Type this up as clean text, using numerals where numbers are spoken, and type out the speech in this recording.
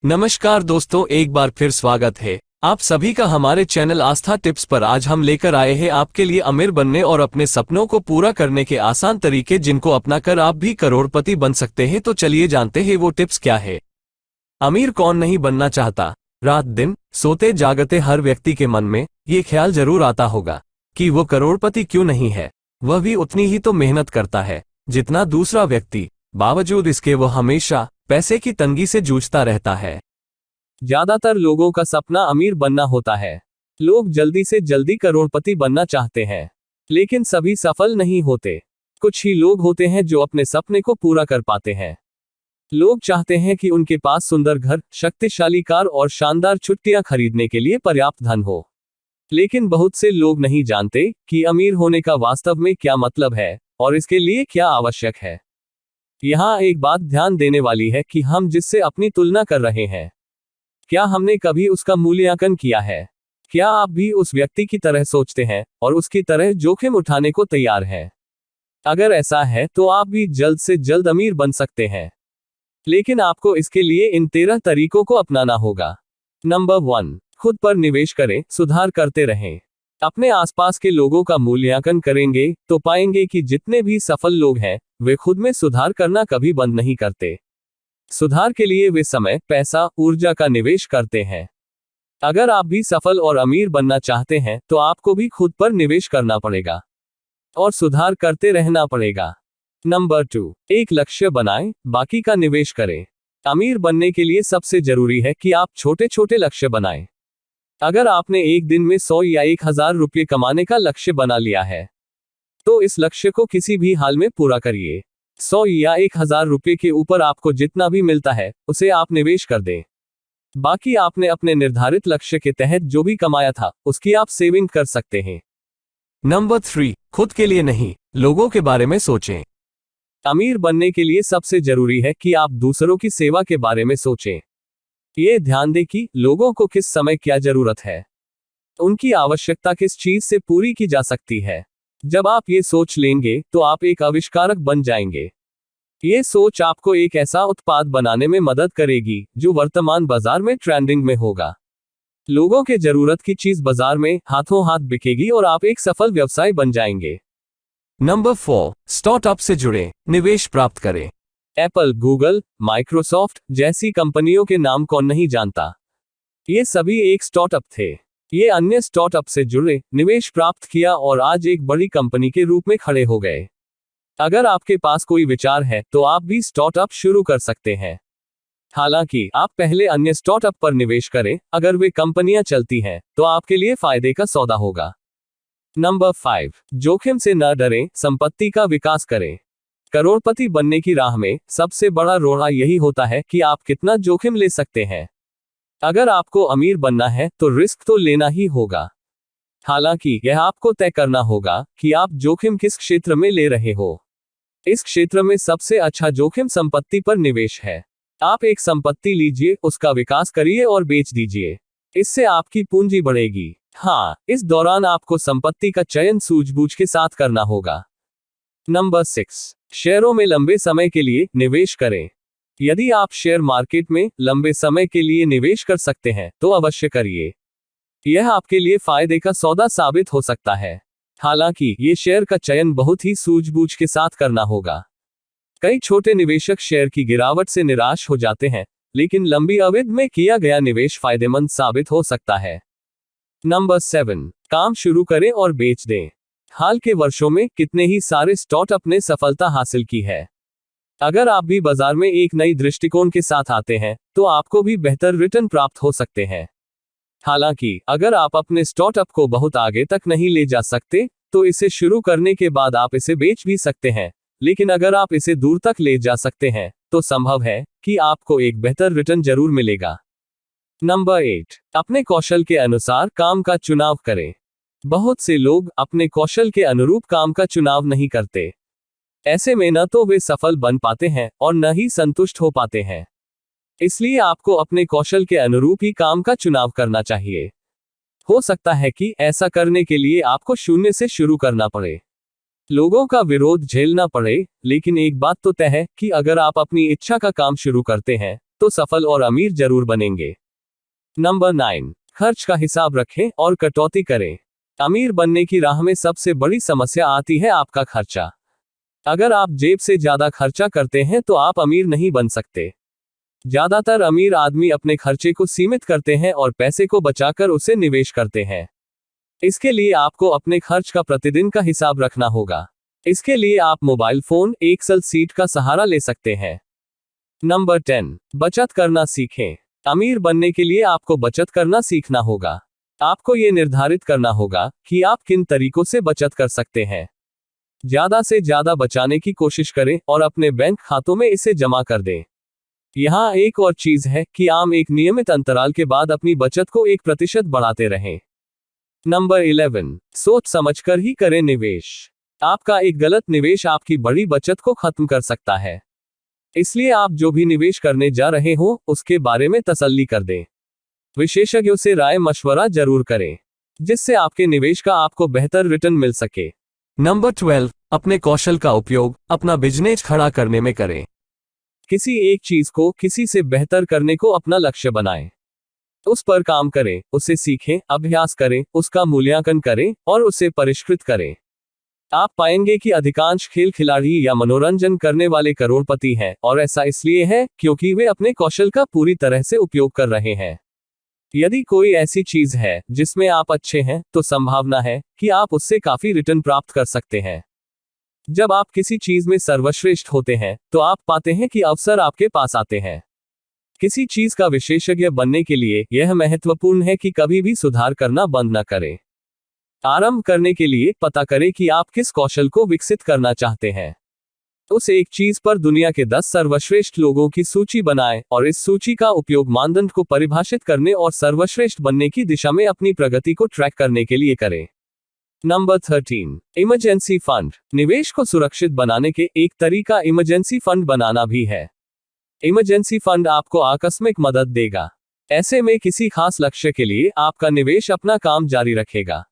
नमस्कार दोस्तों, एक बार फिर स्वागत है आप सभी का हमारे चैनल आस्था टिप्स पर। आज हम लेकर आए हैं आपके लिए अमीर बनने और अपने सपनों को पूरा करने के आसान तरीके, जिनको अपनाकर आप भी करोड़पति बन सकते हैं। तो चलिए जानते हैं वो टिप्स क्या है। अमीर कौन नहीं बनना चाहता। रात दिन सोते जागते हर व्यक्ति के मन में ये ख्याल जरूर आता होगा कि वो करोड़पति क्यों नहीं है। वह भी उतनी ही तो मेहनत करता है जितना दूसरा व्यक्ति, बावजूद इसके वो हमेशा पैसे की तंगी से जूझता रहता है। ज्यादातर लोगों का सपना अमीर बनना होता है। लोग जल्दी से जल्दी करोड़पति बनना चाहते हैं, लेकिन सभी सफल नहीं होते। कुछ ही लोग होते हैं जो अपने सपने को पूरा कर पाते हैं। लोग चाहते हैं कि उनके पास सुंदर घर, शक्तिशाली कार और शानदार छुट्टियां खरीदने के लिए पर्याप्त धन हो। लेकिन बहुत से लोग नहीं जानते कि अमीर होने का वास्तव में क्या मतलब है और इसके लिए क्या आवश्यक है। यहाँ एक बात ध्यान देने वाली है कि हम जिससे अपनी तुलना कर रहे हैं, क्या हमने कभी उसका मूल्यांकन किया है? क्या आप भी उस व्यक्ति की तरह सोचते हैं और उसकी तरह जोखिम उठाने को तैयार हैं? अगर ऐसा है तो आप भी जल्द से जल्द अमीर बन सकते हैं, लेकिन आपको इसके लिए इन 13 तरीकों को अपनाना होगा। नंबर 1, खुद पर निवेश करें, सुधार करते रहें। अपने आसपास के लोगों का मूल्यांकन करेंगे तो पाएंगे कि जितने भी सफल लोग हैं वे खुद में सुधार करना कभी बंद नहीं करते। सुधार के लिए वे समय, पैसा, ऊर्जा का निवेश करते हैं। अगर आप भी सफल और अमीर बनना चाहते हैं तो आपको भी खुद पर निवेश करना पड़ेगा और सुधार करते रहना पड़ेगा। नंबर 2, एक लक्ष्य बनाएं, बाकी का निवेश करें। अमीर बनने के लिए सबसे जरूरी है कि आप छोटे छोटे लक्ष्य बनाएं। अगर आपने एक दिन में 100 या 1000 रुपये कमाने का लक्ष्य बना लिया है तो इस लक्ष्य को किसी भी हाल में पूरा करिए। 100 या 1000 रुपये के ऊपर आपको जितना भी मिलता है उसे आप निवेश कर दें। बाकी आपने अपने निर्धारित लक्ष्य के तहत जो भी कमाया था उसकी आप सेविंग कर सकते हैं। नंबर 3, खुद के लिए नहीं, लोगों के बारे में सोचें। अमीर बनने के लिए सबसे जरूरी है कि आप दूसरों की सेवा के बारे में सोचें। ये ध्यान दें कि लोगों को किस समय क्या जरूरत है, उनकी आवश्यकता किस चीज से पूरी की जा सकती है। जब आप ये सोच लेंगे तो आप एक आविष्कारक बन जाएंगे। ये सोच आपको एक ऐसा उत्पाद बनाने में मदद करेगी जो वर्तमान बाजार में ट्रेंडिंग में होगा। लोगों के जरूरत की चीज बाजार में हाथों हाथ बिकेगी और आप एक सफल व्यवसाय बन जाएंगे। नंबर 4, स्टार्टअप से जुड़े, निवेश प्राप्त करें। एप्पल, गूगल, माइक्रोसॉफ्ट जैसी कंपनियों के नाम कौन नहीं जानता। ये सभी एक स्टार्टअप थे। ये अन्य स्टार्टअप से जुड़े, निवेश प्राप्त किया और आज एक बड़ी कंपनी के रूप में खड़े हो गए। अगर आपके पास कोई विचार है तो आप भी स्टार्टअप शुरू कर सकते हैं। हालांकि आप पहले अन्य स्टार्टअप पर निवेश करें। अगर वे कंपनियां चलती हैं तो आपके लिए फायदे का सौदा होगा। नंबर 5, जोखिम से न डरें, संपत्ति का विकास करें। करोड़पति बनने की राह में सबसे बड़ा रोड़ा यही होता है कि आप कितना जोखिम ले सकते हैं। अगर आपको अमीर बनना है तो रिस्क तो लेना ही होगा। हालांकि यह आपको तय करना होगा कि आप जोखिम किस क्षेत्र में ले रहे हो। इस क्षेत्र में सबसे अच्छा जोखिम संपत्ति पर निवेश है। आप एक संपत्ति लीजिए, उसका विकास करिए और बेच दीजिए। इससे आपकी पूंजी बढ़ेगी। हाँ, इस दौरान आपको संपत्ति का चयन सूझबूझ के साथ करना होगा। नंबर 6, शेयरों में लंबे समय के लिए निवेश करें। यदि आप शेयर मार्केट में लंबे समय के लिए निवेश कर सकते हैं तो अवश्य करिए। यह आपके लिए फायदे का सौदा साबित हो सकता है। हालांकि ये शेयर का चयन बहुत ही सूझबूझ के साथ करना होगा। कई छोटे निवेशक शेयर की गिरावट से निराश हो जाते हैं, लेकिन लंबी अवधि में किया गया निवेश फायदेमंद साबित हो सकता है। नंबर 7, काम शुरू करें और बेच दें। हाल के वर्षों में कितने ही सारे स्टार्टअप ने सफलता हासिल की है। अगर आप भी बाजार में एक नई दृष्टिकोण के साथ आते हैं तो आपको भी बेहतर रिटर्न प्राप्त हो सकते हैं। हालांकि अगर आप अपने स्टार्टअप को बहुत आगे तक नहीं ले जा सकते तो इसे शुरू करने के बाद आप इसे बेच भी सकते हैं, लेकिन अगर आप इसे दूर तक ले जा सकते हैं तो संभव है कि आपको एक बेहतर रिटर्न जरूर मिलेगा। नंबर 8, अपने कौशल के अनुसार काम का चुनाव करें। बहुत से लोग अपने कौशल के अनुरूप काम का चुनाव नहीं करते। ऐसे में न तो वे सफल बन पाते हैं और न ही संतुष्ट हो पाते हैं। इसलिए आपको अपने कौशल के अनुरूप ही काम का चुनाव करना चाहिए। हो सकता है कि ऐसा करने के लिए आपको शून्य से शुरू करना पड़े, लोगों का विरोध झेलना पड़े, लेकिन एक बात तो तय है कि अगर आप अपनी इच्छा का काम शुरू करते हैं तो सफल और अमीर जरूर बनेंगे। नंबर 9, खर्च का हिसाब रखें और कटौती करें। अमीर बनने की राह में सबसे बड़ी समस्या आती है आपका खर्चा। अगर आप जेब से ज्यादा खर्चा करते हैं तो आप अमीर नहीं बन सकते। ज्यादातर अमीर आदमी अपने खर्चे को सीमित करते हैं और पैसे को बचाकर उसे निवेश करते हैं। इसके लिए आपको अपने खर्च का प्रतिदिन का हिसाब रखना होगा। इसके लिए आप मोबाइल फोन, एक्सेल शीट का सहारा ले सकते हैं। नंबर 10, बचत करना सीखें। अमीर बनने के लिए आपको बचत करना सीखना होगा। आपको ये निर्धारित करना होगा कि आप किन तरीकों से बचत कर सकते हैं। ज्यादा से ज्यादा बचाने की कोशिश करें और अपने बैंक खातों में इसे जमा कर दें। यहाँ एक और चीज है कि आप एक नियमित अंतराल के बाद अपनी बचत को 1% बढ़ाते रहें। नंबर 11, सोच समझकर ही करें निवेश। आपका एक गलत निवेश आपकी बड़ी बचत को खत्म कर सकता है। इसलिए आप जो भी निवेश करने जा रहे हो उसके बारे में तसल्ली कर दें। विशेषज्ञों से राय मशवरा जरूर करें, जिससे आपके निवेश का आपको बेहतर रिटर्न मिल सके। नंबर 12, अपने कौशल का उपयोग अपना बिजनेस खड़ा करने में करें। किसी एक चीज को किसी से बेहतर करने को अपना लक्ष्य बनाएं। उस पर काम करें, उसे सीखें, अभ्यास करें, उसका मूल्यांकन करें और उसे परिष्कृत करें। आप पाएंगे कि अधिकांश खेल खिलाड़ी या मनोरंजन करने वाले करोड़पति हैं, और ऐसा इसलिए है क्योंकि वे अपने कौशल का पूरी तरह से उपयोग कर रहे हैं। यदि कोई ऐसी चीज है जिसमें आप अच्छे हैं, तो संभावना है कि आप उससे काफी रिटर्न प्राप्त कर सकते हैं। जब आप किसी चीज में सर्वश्रेष्ठ होते हैं तो आप पाते हैं कि अवसर आपके पास आते हैं। किसी चीज का विशेषज्ञ बनने के लिए यह महत्वपूर्ण है कि कभी भी सुधार करना बंद न करें। आरंभ करने के लिए पता करें कि आप किस कौशल को विकसित करना चाहते हैं। उस एक चीज पर दुनिया के 10 सर्वश्रेष्ठ लोगों की सूची बनाएं और इस सूची का उपयोग मानदंड को परिभाषित करने और सर्वश्रेष्ठ बनने की दिशा में अपनी प्रगति को ट्रैक करने के लिए करें। Number 13, emergency fund. निवेश को सुरक्षित बनाने के एक तरीका इमरजेंसी फंड बनाना भी है। इमरजेंसी फंड आपको आकस्मिक मदद देगा। ऐसे में किसी खास लक्ष्य के लिए आपका निवेश अपना काम जारी रखेगा।